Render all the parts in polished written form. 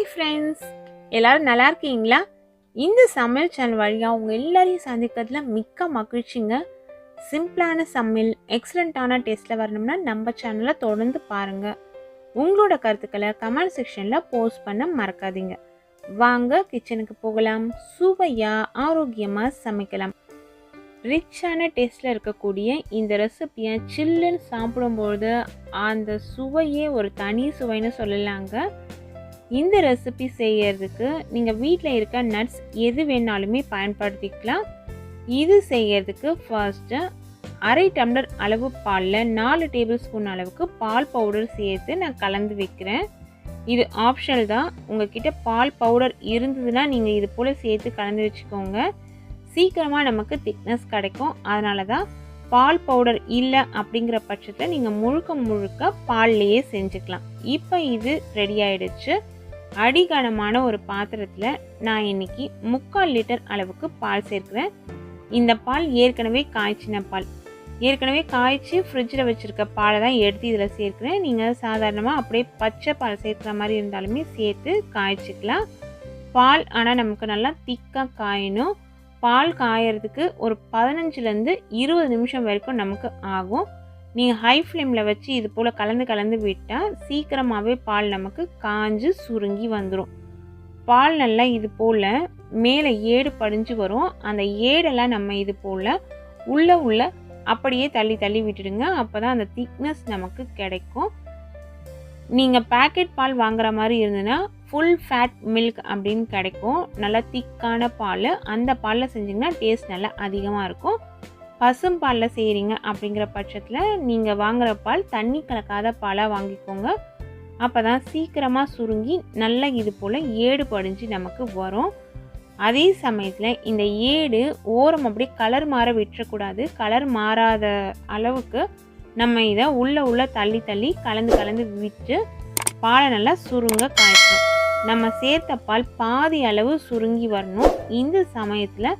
Hi friends, எல்லாரும் நல்லா இருக்கீங்களா? இந்த சமையல் சேனல் வழியாக உங்கள் எல்லாரையும் சந்திக்கிறதுல மிக்க மகிழ்ச்சிங்க. சிம்பிளான சமையல் எக்ஸலண்ட்டான டேஸ்ட்டில் வரணும்னா நம்ம சேனலை தொடர்ந்து பாருங்கள். உங்களோட கருத்துக்களை கமெண்ட் செக்ஷனில் போஸ்ட் பண்ண மறக்காதீங்க. வாங்க கிச்சனுக்கு போகலாம். சுவையாக ஆரோக்கியமாக சமைக்கலாம். ரிச்சான டேஸ்ட்டில் இருக்கக்கூடிய இந்த ரெசிப்பியை சில்லுன்னு சாப்பிடும்பொழுது அந்த சுவையே ஒரு தனி சுவைன்னு சொல்லலாங்க. இந்த ரெசிபி செய்யறதுக்கு நீங்கள் வீட்டில் இருக்க நட்ஸ் எது வேணாலுமே பயன்படுத்திக்கலாம். இது செய்யறதுக்கு ஃபர்ஸ்ட்டு அரை டம்ளர் அளவு பாலில் 4 டேபிள் ஸ்பூன் அளவுக்கு பால் பவுடர் சேர்த்து நான் கலந்து வைக்கிறேன். இது ஆப்ஷனல் தான். உங்ககிட்ட பால் பவுடர் இருந்ததுன்னா நீங்கள் இது போல் சேர்த்து கலந்து வச்சுக்கோங்க. சீக்கிரமாக நமக்கு திக்னஸ் கிடைக்கும். அதனால தான் பால் பவுடர் இல்லை அப்படிங்கிற பட்சத்தில் நீங்கள் முழுக்க பால்லையே செஞ்சுக்கலாம். இப்போ இது ரெடி ஆயிடுச்சு. அடிகனமான ஒரு பாத்திரத்தில் நான் இன்னைக்கு 3/4 லிட்டர் அளவுக்கு பால் சேர்க்கிறேன். இந்த பால் ஏற்கனவே காய்ச்சின பால், ஏற்கனவே காய்ச்சி ஃப்ரிட்ஜில் வச்சுருக்க பாலை தான் எடுத்து இதில் சேர்க்கிறேன். நீங்கள் சாதாரணமாக அப்படியே பச்சை பால் சேர்க்குற மாதிரி இருந்தாலுமே சேர்த்து காய்ச்சிக்கலாம். பால் ஆனால் நமக்கு நல்லா திக்காக காயணும். பால் காயறதுக்கு ஒரு 15லேருந்து 20 நிமிஷம் வரைக்கும் நமக்கு ஆகும். நீங்கள் ஹை ஃப்ளேமில் வச்சு இது போல் கலந்து விட்டால் சீக்கிரமாகவே பால் நமக்கு காஞ்சு சுருங்கி வந்துடும். பால் நல்லா இது போல் மேலே ஏடு படிஞ்சு வரும். அந்த ஏடெல்லாம் நம்ம இது போல் உள்ள அப்படியே தள்ளி விட்டுடுங்க. அப்போ தான் அந்த திக்னஸ் நமக்கு கிடைக்கும். நீங்கள் பேக்கெட் பால் வாங்குற மாதிரி இருந்ததுன்னா ஃபுல் ஃபேட் மில்க் அப்படின்னு கிடைக்கும். நல்லா திக்கான பால். அந்த பாலில் செஞ்சிங்கன்னா டேஸ்ட் நல்லா அதிகமாக இருக்கும். பசும் பாலில் செய்கிறீங்க அப்படிங்கிற பட்சத்தில் நீங்கள் வாங்குகிற பால் தண்ணி கலக்காத பாலாக வாங்கிக்கோங்க. அப்போ தான் சீக்கிரமாக சுருங்கி நல்லா இது போல் ஏடு படிஞ்சு நமக்கு வரும். அதே சமயத்தில் இந்த ஏடு ஓரம் அப்படியே கலர் மாற விட்டுறக்கூடாது. கலர் மாறாத அளவுக்கு நம்ம இதை உள்ள தள்ளி கலந்து விட்டு பாலை நல்லா சுருங்க காய்ச்சணும். நம்ம சேர்த்த பால் பாதி அளவு சுருங்கி வரணும். இந்த சமயத்தில்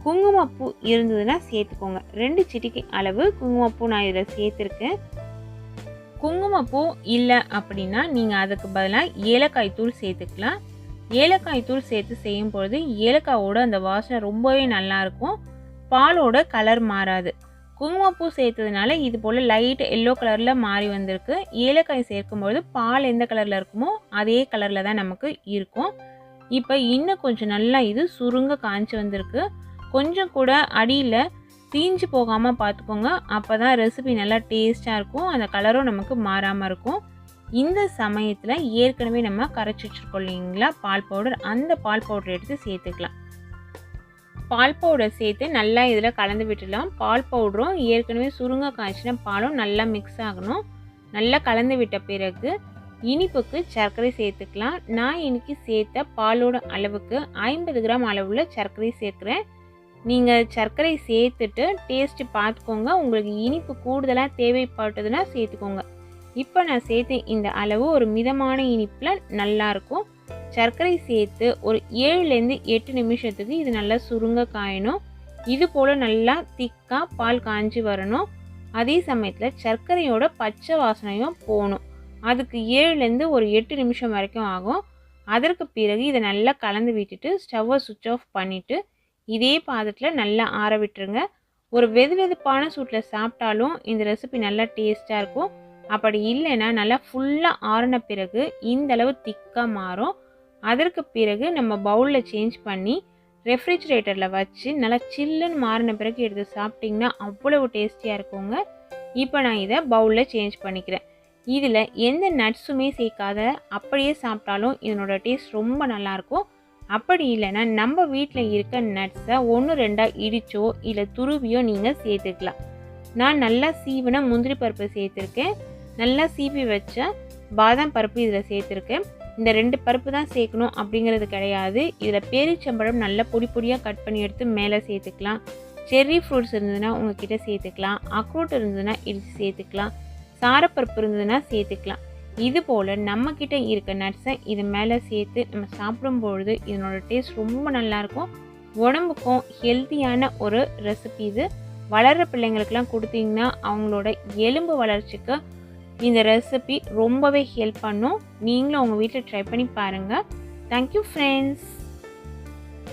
குங்குமப்பூ இருந்ததுன்னா சேர்த்துக்கோங்க. 2 சிட்டிகை அளவு குங்குமப்பூ நான் இதில் சேர்த்துருக்கேன். குங்குமப்பூ இல்லை அப்படின்னா நீங்கள் அதுக்கு பதிலாக ஏலக்காய் தூள் சேர்த்துக்கலாம். ஏலக்காய் தூள் சேர்த்து செய்யும் பொழுது ஏலக்காயோட அந்த வாசனை ரொம்பவே நல்லாயிருக்கும். பாலோட கலர் மாறாது. குங்குமப்பூ சேர்த்ததுனால இது போல் லைட் எல்லோ கலரில் மாறி வந்திருக்கு. ஏலக்காய் சேர்க்கும்பொழுது பால் எந்த கலரில் இருக்குமோ அதே கலரில் தான் நமக்கு இருக்கும். இப்போ இன்னும் கொஞ்சம் நல்லா இது சுருங்க காய்ச்சி வந்திருக்கு. கொஞ்சம் கூட அடியில் தீஞ்சு போகாமல் பார்த்துக்கோங்க. அப்போ தான் ரெசிபி நல்லா டேஸ்ட்டாக இருக்கும். அந்த கலரும் நமக்கு மாறாமல் இருக்கும். இந்த சமயத்தில் ஏற்கனவே நம்ம கரைச்சி வச்சுருக்கோம் இல்லைங்களா பால் பவுடர், அந்த பால் பவுடர் எடுத்து சேர்த்துக்கலாம். பால் பவுடர் சேர்த்து நல்லா இதில் கலந்து விட்டுடலாம். பால் பவுடரும் ஏற்கனவே சுருங்க காய்ச்சின பாலும் நல்லா மிக்ஸ் ஆகணும். நல்லா கலந்து விட்ட பிறகு இனிப்புக்கு சர்க்கரை சேர்த்துக்கலாம். நான் இன்னைக்கு சேர்த்த பாலோட அளவுக்கு 50 கிராம் அளவுள்ள சர்க்கரை சேர்க்குறேன். நீங்கள் சர்க்கரை சேர்த்துட்டு டேஸ்ட்டு பார்த்துக்கோங்க. உங்களுக்கு இனிப்பு கூடுதலாக தேவைப்பட்டதுன்னா சேர்த்துக்கோங்க. இப்போ நான் சேர்த்த இந்த அளவு ஒரு மிதமான இனிப்பில் நல்லாயிருக்கும். சர்க்கரை சேர்த்து ஒரு 7லேருந்து 8 நிமிஷத்துக்கு இது நல்லா சுருங்க காயணும். இது போல் நல்லா திக்காக பால் காஞ்சி வரணும். அதே சமயத்தில் சர்க்கரையோட பச்சை வாசனையும் போகணும். அதுக்கு 7லேருந்து ஒரு 8 நிமிஷம் வரைக்கும் ஆகும். அதற்கு பிறகு இதை நல்லா கலந்து விட்டுட்டு ஸ்டவ்வை சுவிட்ச் ஆஃப் பண்ணிவிட்டு இதே பாதத்தில் நல்லா ஆற விட்டுருங்க. ஒரு வெதுவெதுப்பான சூட்டில் சாப்பிட்டாலும் இந்த ரெசிபி நல்லா டேஸ்ட்டாக இருக்கும். அப்படி இல்லைன்னா நல்லா ஃபுல்லாக ஆறின பிறகு இந்தளவு திக்காக மாறும். அதற்கு பிறகு நம்ம பவுலில் சேஞ்ச் பண்ணி ரெஃப்ரிஜிரேட்டரில் வச்சு நல்லா சில்லுன்னு மாறின பிறகு எடுத்து சாப்பிட்டிங்கன்னா அவ்வளவு டேஸ்டியாக இருக்குங்க. இப்போ நான் இதை பவுலில் சேஞ்ச் பண்ணிக்கிறேன். இதில் எந்த நட்ஸுமே சேர்க்காத அப்படியே சாப்பிட்டாலும் இதனோட டேஸ்ட் ரொம்ப நல்லாயிருக்கும். அப்படி இல்லைன்னா நம்ம வீட்டில் இருக்க நட்ஸை 1-2 இடிச்சோ இல்லை துருவியோ நீங்கள் சேர்த்துக்கலாம். நான் நல்லா சீவின முந்திரி பருப்பு சேர்த்துருக்கேன். நல்லா சீவி வச்ச பாதாம் பருப்பு இதில் சேர்த்துருக்கேன். இந்த 2 பருப்பு தான் சேர்க்கணும் அப்படிங்கிறது கிடையாது. இதில் பேரிச்சம்பழம் நல்லா பொடியாக கட் பண்ணி எடுத்து மேலே சேர்த்துக்கலாம். செர்ரி ஃப்ரூட்ஸ் இருந்ததுன்னா உங்ககிட்ட சேர்த்துக்கலாம். அக்ரூட் இருந்ததுன்னா இடித்து சேர்த்துக்கலாம். சாரப்பருப்பு இருந்ததுன்னா சேர்த்துக்கலாம். இது போல் நம்மக்கிட்ட இருக்க நட்ஸை இது மேலே சேர்த்து நம்ம சாப்பிடும்பொழுது இதனோட டேஸ்ட் ரொம்ப நல்லாயிருக்கும். உடம்புக்கும் ஹெல்த்தியான ஒரு ரெசிபி இது. வளர்கிற பிள்ளைங்களுக்கெல்லாம் கொடுத்தீங்கன்னா அவங்களோட எலும்பு வளர்ச்சிக்கு இந்த ரெசிபி ரொம்பவே ஹெல்ப் பண்ணும். நீங்களும் உங்கள் வீட்டில் ட்ரை பண்ணி பாருங்கள். Thank you friends.